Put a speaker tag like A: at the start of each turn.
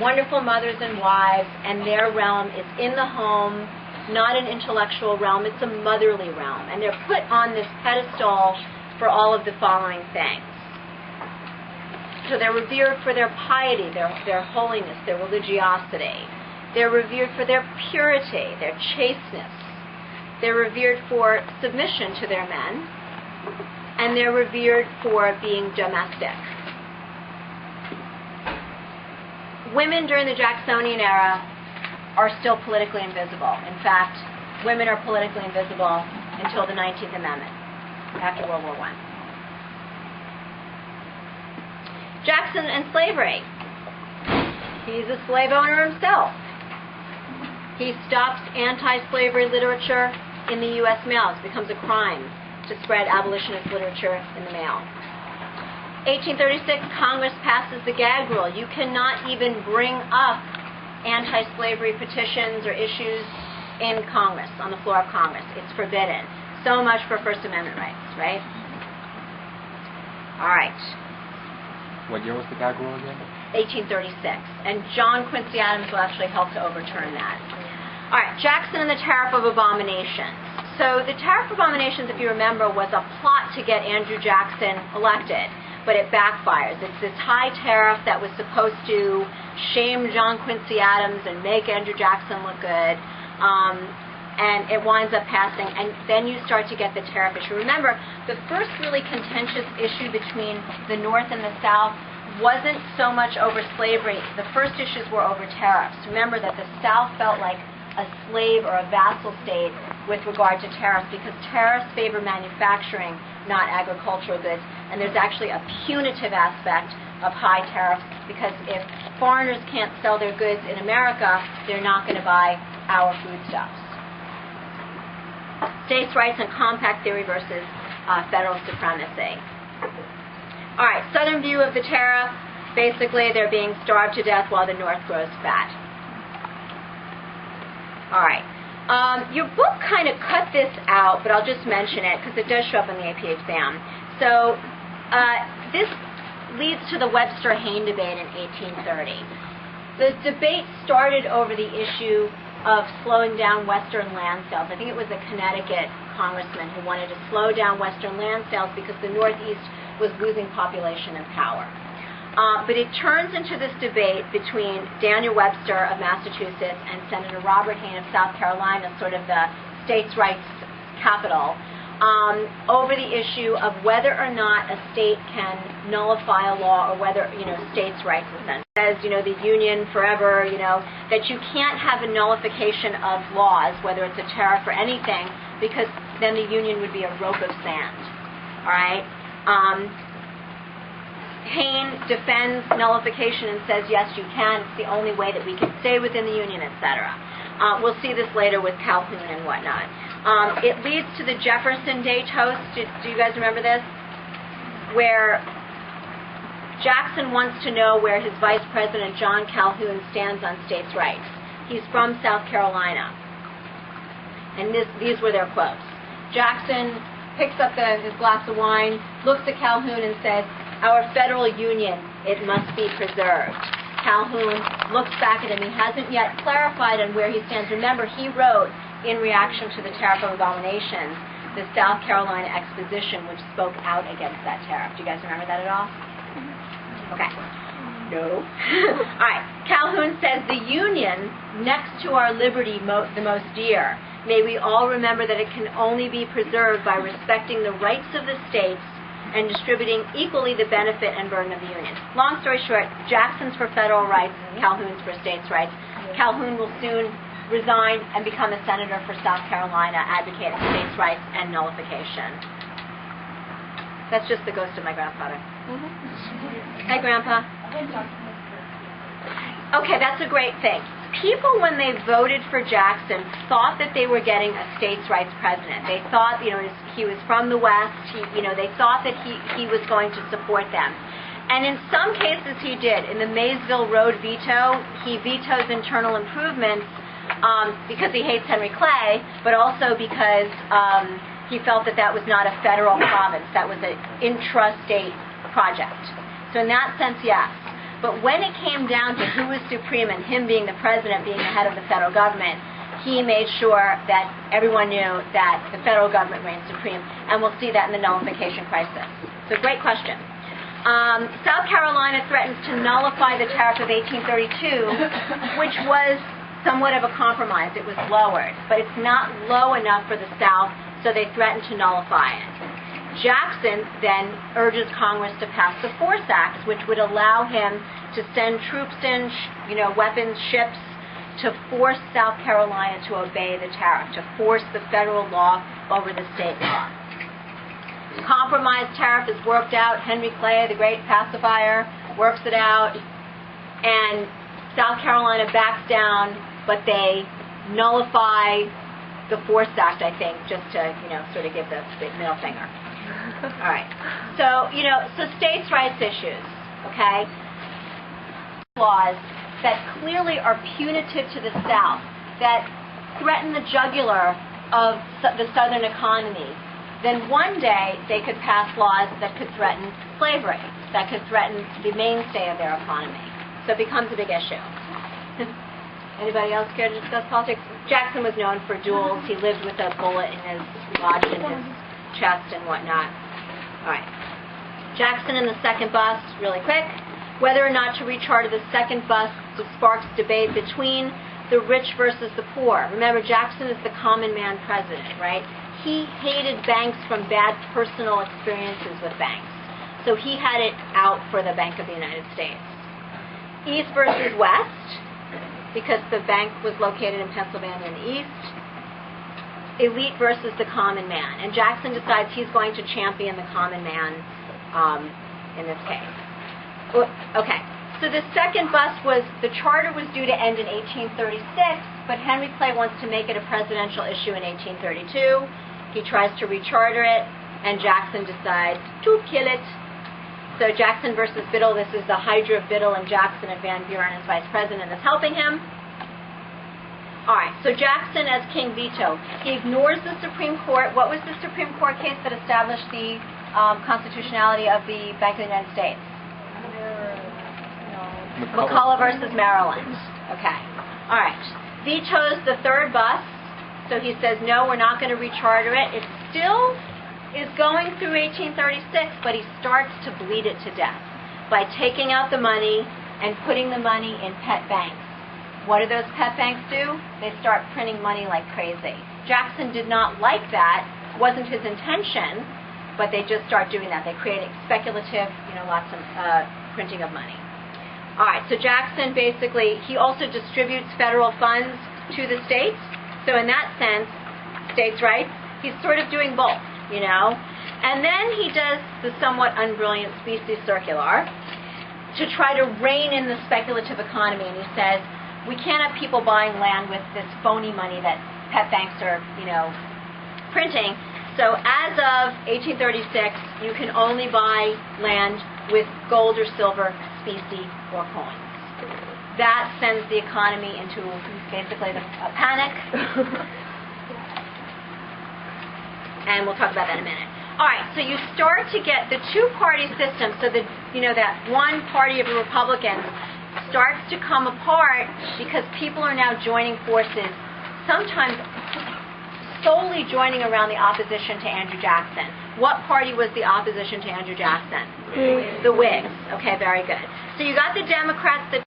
A: wonderful mothers and wives, and their realm is in the home, not an intellectual realm, it's a motherly realm. And they're put on this pedestal for all of the following things. So they're revered for their piety, their holiness, their religiosity. They're revered for their purity, their chasteness. They're revered for submission to their men. And they're revered for being domestic. Women during the Jacksonian era are still politically invisible. In fact, women are politically invisible until the 19th Amendment, after World War I. Jackson and slavery. He's a slave owner himself. He stops anti-slavery literature in the U.S. mail. It becomes a crime to spread abolitionist literature in the mail. 1836, Congress passes the gag rule. You cannot even bring up anti-slavery petitions or issues in Congress, on the floor of Congress. It's forbidden. So much for First Amendment rights, right? All right.
B: What year was the gag rule again?
A: 1836. And John Quincy Adams will actually help to overturn that. All right, Jackson and the Tariff of Abominations. So the Tariff of Abominations, if you remember, was a plot to get Andrew Jackson elected, but it backfires. It's this high tariff that was supposed to shame John Quincy Adams and make Andrew Jackson look good, and it winds up passing, and then you start to get the tariff issue. Remember, the first really contentious issue between the North and the South wasn't so much over slavery. The first issues were over tariffs. Remember that the South felt like a slave or a vassal state with regard to tariffs, because tariffs favor manufacturing, not agricultural goods, and there's actually a punitive aspect of high tariffs, because if foreigners can't sell their goods in America, they're not going to buy our foodstuffs. States' rights and compact theory versus federal supremacy. All right, Southern view of the tariff. Basically, they're being starved to death while the North grows fat. All right. Your book kind of cut this out, but I'll just mention it because it does show up in the AP exam. So this leads to the Webster-Hayne debate in 1830. The debate started over the issue of slowing down Western land sales. I think it was a Connecticut congressman who wanted to slow down Western land sales because the Northeast was losing population and power. But it turns into this debate between Daniel Webster of Massachusetts and Senator Robert Hayne of South Carolina, sort of the states' rights capital, over the issue of whether or not a state can nullify a law, or whether, states' rights essentially. As, the Union forever, that you can't have a nullification of laws, whether it's a tariff or anything, because then the Union would be a rope of sand. All right? Hayne defends nullification and says, yes, you can. It's the only way that we can stay within the Union, etc. We'll see this later with Calhoun and whatnot. It leads to the Jefferson Day toast. Do you guys remember this? Where Jackson wants to know where his Vice President John Calhoun stands on states' rights. He's from South Carolina. And these were their quotes. Jackson picks up his glass of wine, looks at Calhoun and says, "Our federal union, it must be preserved." Calhoun looks back at him. He hasn't yet clarified on where he stands. Remember, he wrote, in reaction to the Tariff of Abominations, the South Carolina Exposition, which spoke out against that tariff. Do you guys remember that at all? Okay. No. All right. Calhoun says, "The Union, next to our liberty the most dear, may we all remember that it can only be preserved by respecting the rights of the states and distributing equally the benefit and burden of the Union." Long story short, Jackson's for federal rights, Calhoun's for states' rights. Calhoun will soon resign and become a senator for South Carolina, advocating states' rights and nullification. That's just the ghost of my grandfather. Hey, Grandpa. Okay, that's a great thing. People, when they voted for Jackson, thought that they were getting a states' rights president. They thought, he was from the West. They thought that he was going to support them. And in some cases he did. In the Maysville Road veto, he vetoes internal improvements because he hates Henry Clay, but also because he felt that was not a federal province. That was an intrastate project. So in that sense, yes. But when it came down to who was supreme and him being the president, being the head of the federal government, he made sure that everyone knew that the federal government reigned supreme, and we'll see that in the nullification crisis. So great question. South Carolina threatens to nullify the tariff of 1832, which was somewhat of a compromise. It was lowered, but it's not low enough for the South, so they threatened to nullify it. Jackson then urges Congress to pass the Force Act, which would allow him to send troops in, weapons, ships, to force South Carolina to obey the tariff, to force the federal law over the state law. Compromise tariff is worked out. Henry Clay, the great pacifier, works it out, and South Carolina backs down, but they nullify the Force Act, I think, just to, sort of give the middle finger. All right. So, so states' rights issues, okay? Laws that clearly are punitive to the South, that threaten the jugular of the Southern economy, then one day they could pass laws that could threaten slavery, that could threaten the mainstay of their economy. So it becomes a big issue. Anybody else care to discuss politics? Jackson was known for duels. He lived with a bullet in his lodged in his chest and whatnot. All right. Jackson and the second bus, really quick. Whether or not to recharter the second bus sparks debate between the rich versus the poor. Remember, Jackson is the common man president, right? He hated banks from bad personal experiences with banks. So he had it out for the Bank of the United States. East versus West, because the bank was located in Pennsylvania in the East. Elite versus the common man. And Jackson decides he's going to champion the common man in this case. Okay, so the second bus the charter was due to end in 1836, but Henry Clay wants to make it a presidential issue in 1832. He tries to recharter it, and Jackson decides to kill it. So Jackson versus Biddle, this is the Hydra of Biddle and Jackson, and Van Buren as vice president is helping him. All right, so Jackson as king veto. He ignores the Supreme Court. What was the Supreme Court case that established the constitutionality of the Bank of the United States? McCullough versus Maryland. Okay. All right. Vetoes the third bus. So he says, no, we're not going to recharter it. It still is going through 1836, but he starts to bleed it to death by taking out the money and putting the money in pet banks. What do those pet banks do? They start printing money like crazy. Jackson did not like that. Wasn't his intention, but they just start doing that. They create speculative, lots of printing of money. All right, so Jackson basically, he also distributes federal funds to the states. So in that sense, states' rights, he's sort of doing both, And then he does the somewhat unbrilliant specie circular to try to rein in the speculative economy. And he says, we can't have people buying land with this phony money that pet banks are, printing. So as of 1836, you can only buy land with gold or silver, specie, or coins. That sends the economy into basically a panic. And we'll talk about that in a minute. All right, so you start to get the two-party system, so that, that one party of the Republicans starts to come apart because people are now joining forces, sometimes solely joining around the opposition to Andrew Jackson. What party was the opposition to Andrew Jackson? The Whigs. Okay, very good. So you got the Democrats that